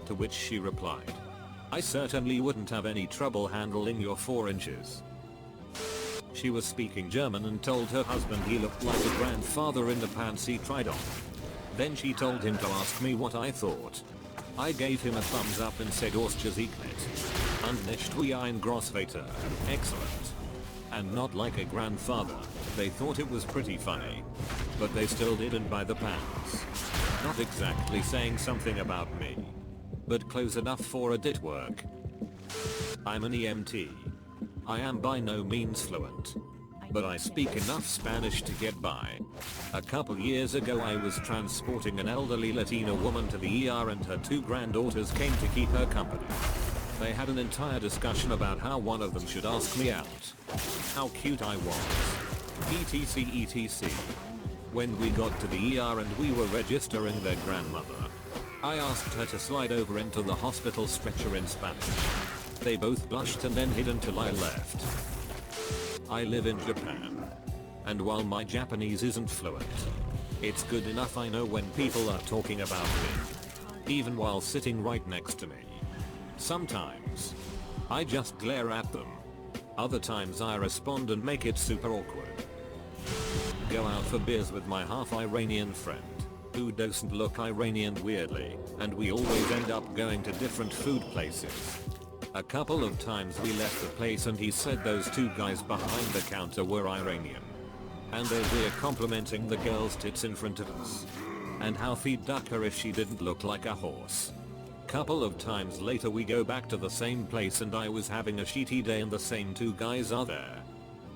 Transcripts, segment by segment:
To which she replied, "I certainly wouldn't have any trouble handling your 4 inches." She was speaking German and told her husband he looked like a grandfather in the pants he tried on. Then she told him to ask me what I thought. I gave him a thumbs up and said Ausgesegnet. Und nicht wie ein Großvater. Excellent. And not like a grandfather. They thought it was pretty funny. But they still didn't buy the pants. Not exactly saying something about me. But close enough for it did work. I'm an EMT. I am by no means fluent. But I speak enough Spanish to get by. A couple years ago I was transporting an elderly Latina woman to the ER and her 2 granddaughters came to keep her company. They had an entire discussion about how one of them should ask me out. How cute I was. etc. When we got to the ER and we were registering their grandmother, I asked her to slide over into the hospital stretcher in Spanish. They both blushed and then hid until I left. I live in Japan. And while my Japanese isn't fluent, it's good enough I know when people are talking about me. Even while sitting right next to me. Sometimes, I just glare at them. Other times I respond and make it super awkward. Go out for beers with my half Iranian friend, who doesn't look Iranian weirdly, and we always end up going to different food places. A couple of times we left the place and he said those 2 guys behind the counter were Iranian. And they were complimenting the girl's tits in front of us. And how fe'd duck her if she didn't look like a horse. Couple of times later we go back to the same place and I was having a shitty day and the same 2 guys are there.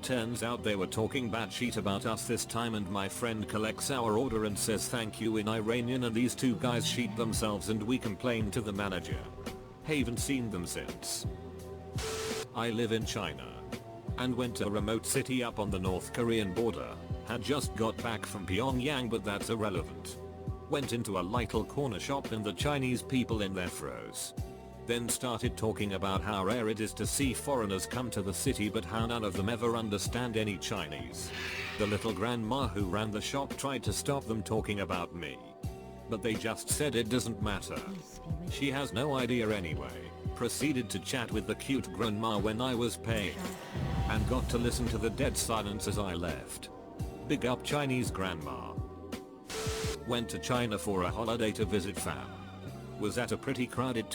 Turns out they were talking batshit about us this time and my friend collects our order and says thank you in Iranian and these 2 guys sheet themselves and we complain to the manager. Haven't seen them since. I live in China. And went to a remote city up on the North Korean border. Had just got back from Pyongyang but that's irrelevant. Went into a little corner shop and the Chinese people in there froze. Then started talking about how rare it is to see foreigners come to the city but how none of them ever understand any Chinese. The little grandma who ran the shop tried to stop them talking about me. But they just said it doesn't matter. She has no idea anyway. Proceeded to chat with the cute grandma when I was paying. And got to listen to the dead silence as I left. Big up Chinese grandma. Went to China for a holiday to visit fam. Was at a pretty crowded